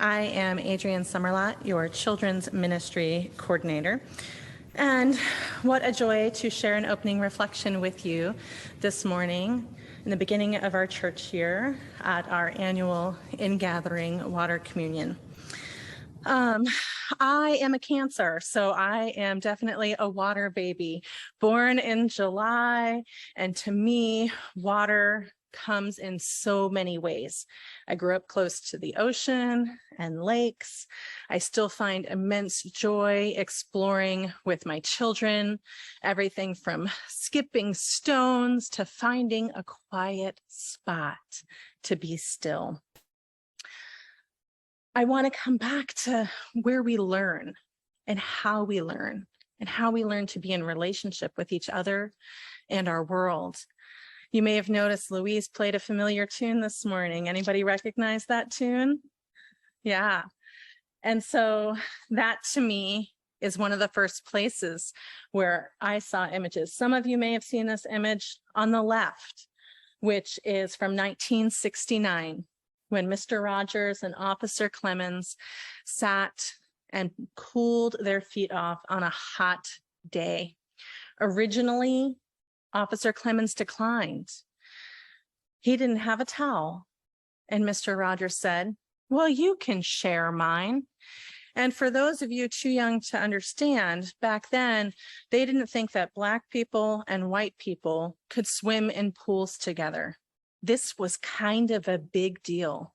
I am Adrienne Summerlot, your Children's Ministry Coordinator. And what a joy to share an opening reflection with you this morning in the beginning of our church year at our annual in-gathering water communion. I am a Cancer, so I am definitely a water baby, born in July, and to me, water comes in so many ways. I grew up close to the ocean and lakes. I still find immense joy exploring with my children, everything from skipping stones to finding a quiet spot to be still. I want to come back to where we learn and how we learn to be in relationship with each other and our world. You may have noticed Louise played a familiar tune this morning. Anybody recognize that tune? Yeah. And so that to me is one of the first places where I saw images. Some of you may have seen this image on the left, which is from 1969, when Mr. Rogers and Officer Clemens sat and cooled their feet off on a hot day. Originally, Officer Clemens declined. He didn't have a towel. And Mr. Rogers said, "Well, you can share mine." And for those of you too young to understand, back then, they didn't think that Black people and white people could swim in pools together. This was kind of a big deal.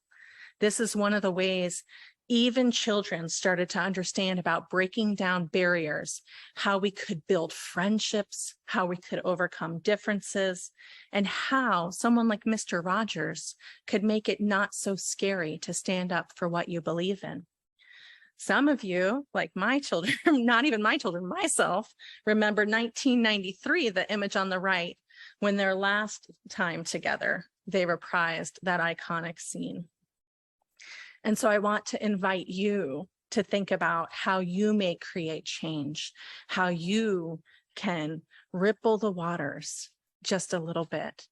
This is one of the ways even children started to understand about breaking down barriers, how we could build friendships, how we could overcome differences, and how someone like Mr. Rogers could make it not so scary to stand up for what you believe in. Some of you, like my children, not even my children, myself, remember 1993, the image on the right, when their last time together, they reprised that iconic scene. And so I want to invite you to think about how you may create change, how you can ripple the waters just a little bit.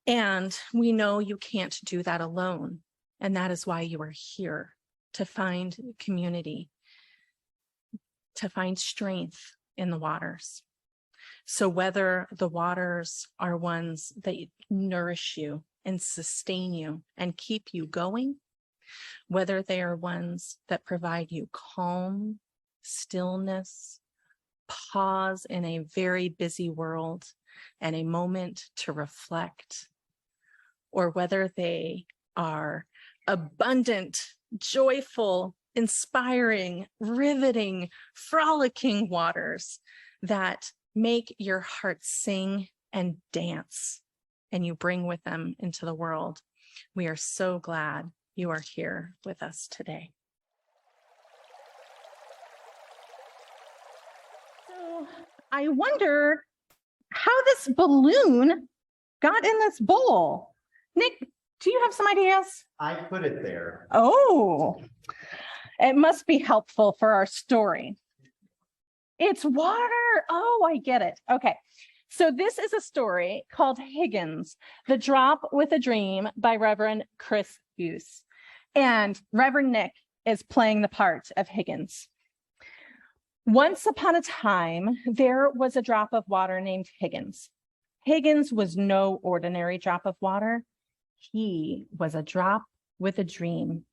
And we know you can't do that alone. And that is why you are here, to find community, to find strength in the waters. So whether the waters are ones that nourish you and sustain you and keep you going, whether they are ones that provide you calm, stillness, pause in a very busy world, and a moment to reflect, or whether they are abundant, joyful, inspiring, riveting, frolicking waters that make your heart sing and dance, and you bring with them into the world. We are so glad you are here with us today. So I wonder how this balloon got in this bowl. Nick, do you have some ideas? I put it there. Oh, it must be helpful for our story. It's water. Oh, I get it. Okay. So this is a story called Higgins, The Drop with a Dream by Reverend Chris Hughes. And Reverend Nick is playing the part of Higgins. Once upon a time, there was a drop of water named Higgins. Higgins was no ordinary drop of water. He was a drop with a dream.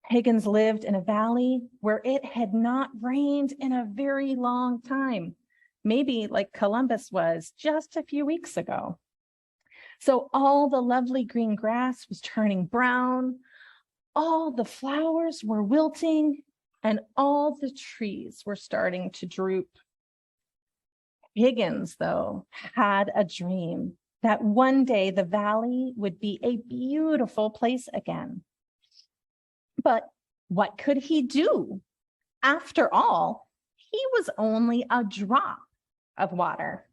Higgins lived in a valley where it had not rained in a very long time, maybe like Columbus was just a few weeks ago. So all the lovely green grass was turning brown, all the flowers were wilting, and all the trees were starting to droop. Higgins, though, had a dream that one day the valley would be a beautiful place again. But what could he do? After all, he was only a drop of water.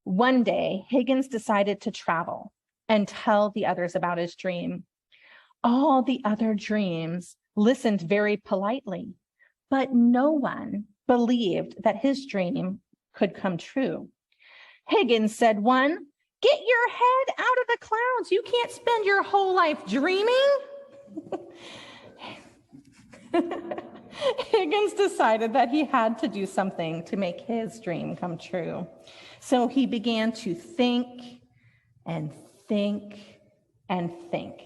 One day, Higgins decided to travel and tell the others about his dream. All the other dreams listened very politely, but no one believed that his dream could come true. Higgins said one, "Get your head out of the clouds. You can't spend your whole life dreaming." Higgins decided that he had to do something to make his dream come true. So he began to think and think and think.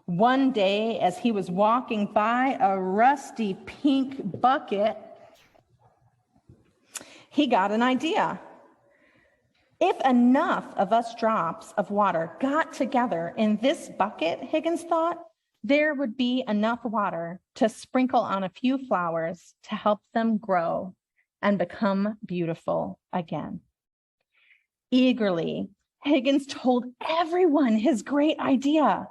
One day, as he was walking by a rusty pink bucket, he got an idea. If enough of us drops of water got together in this bucket, Higgins thought, there would be enough water to sprinkle on a few flowers to help them grow and become beautiful again. Eagerly, Higgins told everyone his great idea,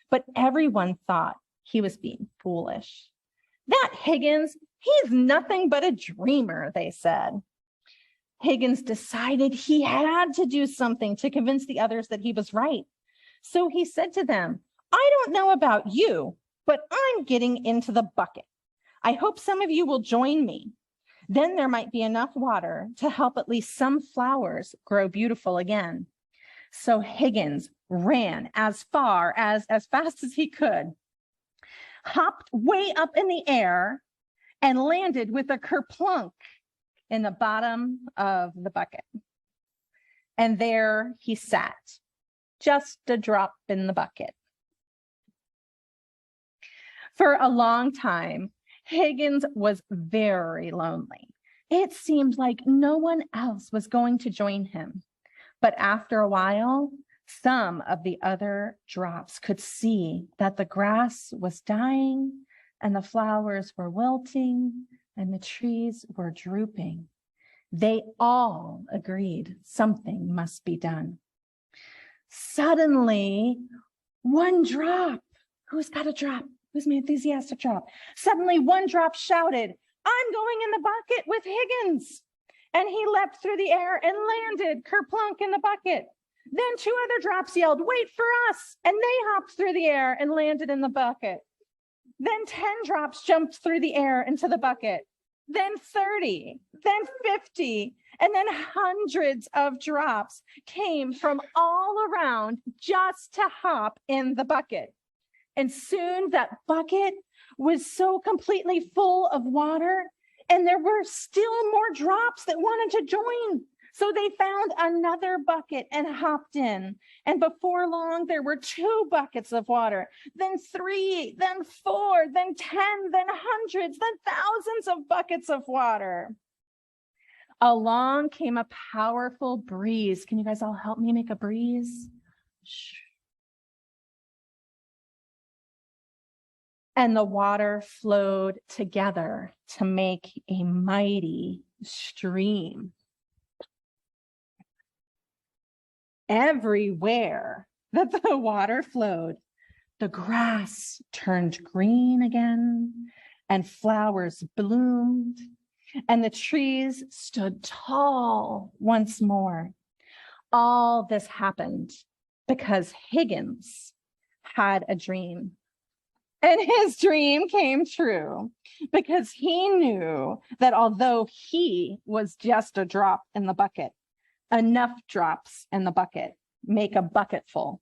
but everyone thought he was being foolish. That Higgins, he's nothing but a dreamer, they said. Higgins decided he had to do something to convince the others that he was right. So he said to them, I don't know about you, but I'm getting into the bucket. I hope some of you will join me. Then there might be enough water to help at least some flowers grow beautiful again. So Higgins ran as fast as he could, hopped way up in the air, and landed with a kerplunk in the bottom of the bucket. And there he sat, just a drop in the bucket. For a long time, Higgins was very lonely. It seemed like no one else was going to join him. But after a while, some of the other drops could see that the grass was dying and the flowers were wilting and the trees were drooping. They all agreed something must be done. Suddenly, one drop, who's got a drop? Who's my enthusiastic drop? Suddenly, one drop shouted, I'm going in the bucket with Higgins. And he leapt through the air and landed kerplunk in the bucket. Then two other drops yelled, wait for us. And they hopped through the air and landed in the bucket. Then 10 drops jumped through the air into the bucket. Then 30, then 50, and then hundreds of drops came from all around just to hop in the bucket. And soon that bucket was so completely full of water, and there were still more drops that wanted to join. So they found another bucket and hopped in. And before long, there were 2 buckets of water, then 3, then 4, then 10, then hundreds, then thousands of buckets of water. Along came a powerful breeze. Can you guys all help me make a breeze? Shh. And the water flowed together to make a mighty stream. Everywhere that the water flowed, the grass turned green again, and flowers bloomed, and the trees stood tall once more. All this happened because Higgins had a dream. And his dream came true because he knew that although he was just a drop in the bucket, enough drops in the bucket make a bucket full.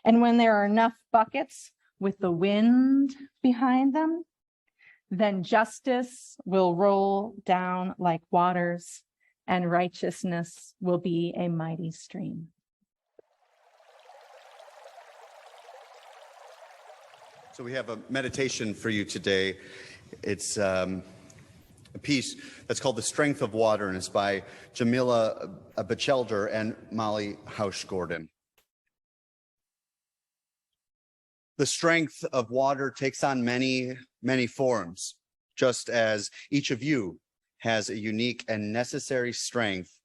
And when there are enough buckets with the wind behind them, then justice will roll down like waters and righteousness will be a mighty stream. So we have a meditation for you today. It's a piece that's called The Strength of Water, and it's by Jamila Batchelder and Molly Hausch-Gordon. The strength of water takes on many, many forms, just as each of you has a unique and necessary strength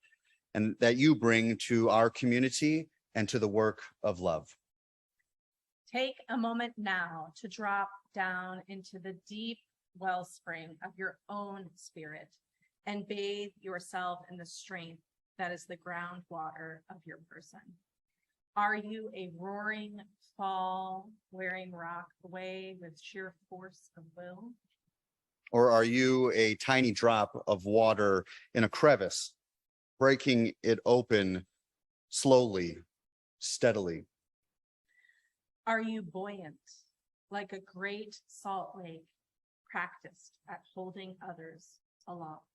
and that you bring to our community and to the work of love. Take a moment now to drop down into the deep wellspring of your own spirit and bathe yourself in the strength that is the groundwater of your person. Are you a roaring fall wearing rock away with sheer force of will? Or are you a tiny drop of water in a crevice, breaking it open slowly, steadily? Are you buoyant like a great salt lake, practiced at holding others aloft?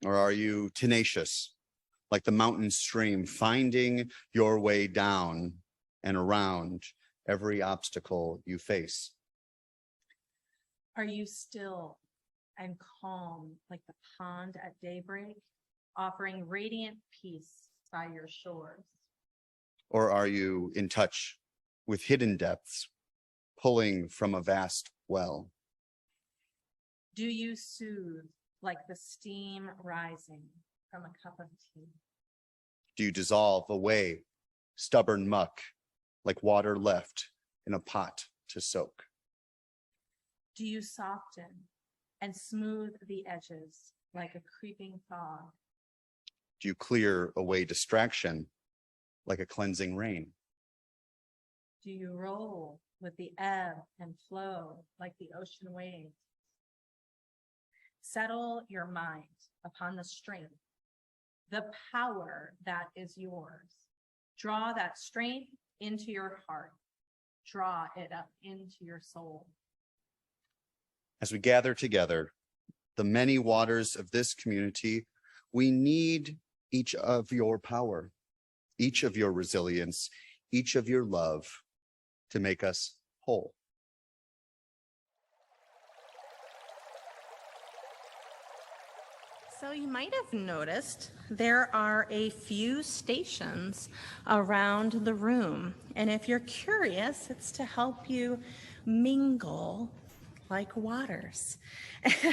Or are you tenacious, like the mountain stream, finding your way down and around every obstacle you face? Are you still and calm like the pond at daybreak, offering radiant peace by your shores? Or are you in touch with hidden depths, pulling from a vast well? Do you soothe like the steam rising from a cup of tea? Do you dissolve away stubborn muck like water left in a pot to soak? Do you soften and smooth the edges like a creeping fog? Do you clear away distraction like a cleansing rain? Do you roll with the ebb and flow like the ocean waves? Settle your mind upon the strength, the power that is yours. Draw that strength into your heart. Draw it up into your soul. As we gather together, the many waters of this community, we need each of your power, each of your resilience, each of your love to make us whole. So you might have noticed there are a few stations around the room. And if you're curious, it's to help you mingle like waters.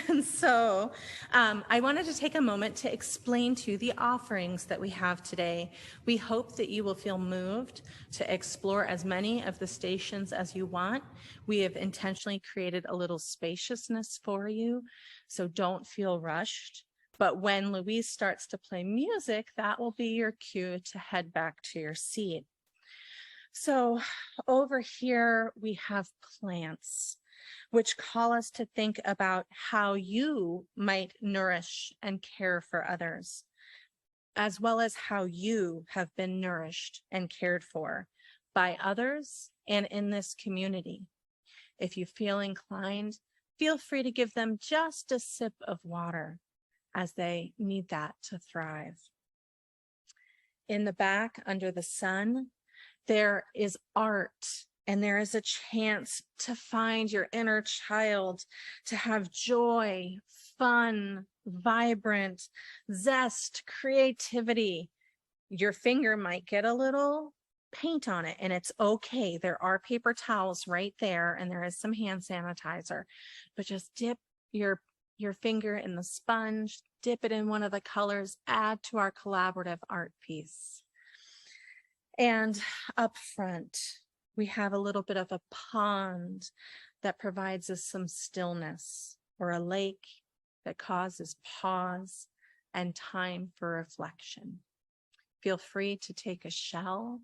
And so I wanted to take a moment to explain to you the offerings that we have today. We hope that you will feel moved to explore as many of the stations as you want. We have intentionally created a little spaciousness for you, so don't feel rushed. But when Louise starts to play music, that will be your cue to head back to your seat. So over here, we have plants, which call us to think about how you might nourish and care for others, as well as how you have been nourished and cared for by others and in this community. If you feel inclined, feel free to give them just a sip of water, as they need that to thrive. In the back, under the sun, there is art, and there is a chance to find your inner child, to have joy, fun, vibrant, zest, creativity. Your finger might get a little paint on it, and it's okay. There are paper towels right there, and there is some hand sanitizer, but just dip your finger in the sponge, dip it in one of the colors, add to our collaborative art piece. And up front, we have a little bit of a pond that provides us some stillness, or a lake that causes pause and time for reflection. Feel free to take a shell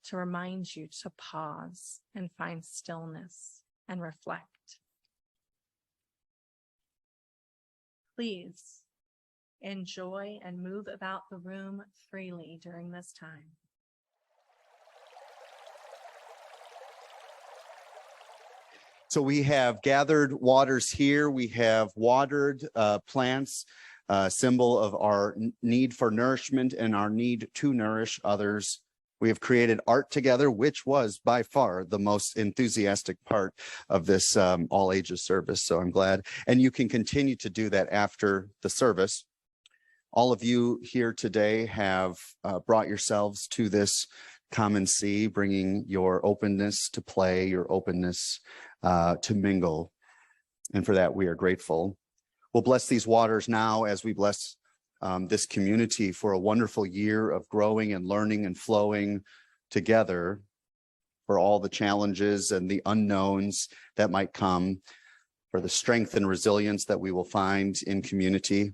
to remind you to pause and find stillness and reflect. Please enjoy and move about the room freely during this time. So we have gathered waters here. We have watered plants, symbol of our need for nourishment and our need to nourish others. We have created art together, which was by far the most enthusiastic part of this all ages service. So I'm glad. And you can continue to do that after the service. All of you here today have brought yourselves to this common sea, bringing your openness to play, your openness to mingle. And for that, we are grateful. We'll bless these waters now as we bless this community for a wonderful year of growing and learning and flowing together, for all the challenges and the unknowns that might come, for the strength and resilience that we will find in community,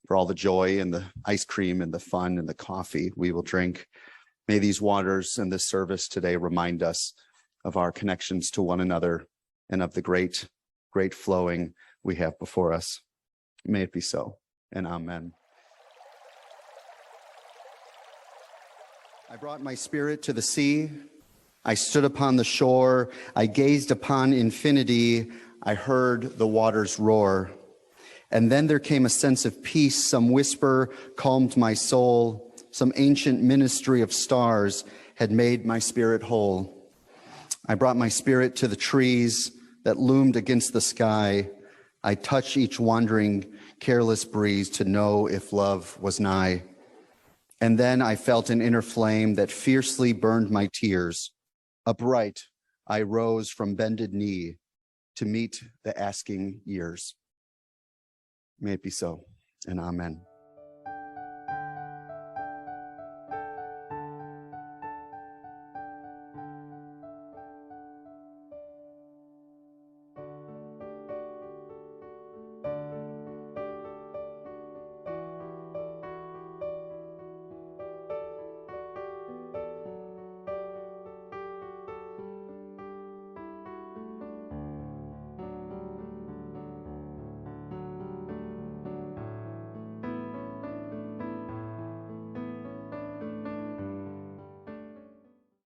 for all the joy and the ice cream and the fun and the coffee we will drink. May these waters and this service today remind us of our connections to one another and of the great flowing we have before us. May it be so, and amen. I brought my spirit to the sea. I stood upon the shore. I gazed upon infinity. I heard the waters roar. And then there came a sense of peace. Some whisper calmed my soul. Some ancient ministry of stars had made my spirit whole. I brought my spirit to the trees that loomed against the sky. I touched each wandering, careless breeze to know if love was nigh. And then I felt an inner flame that fiercely burned my tears. Upright, I rose from bended knee to meet the asking years. May it be so, and amen.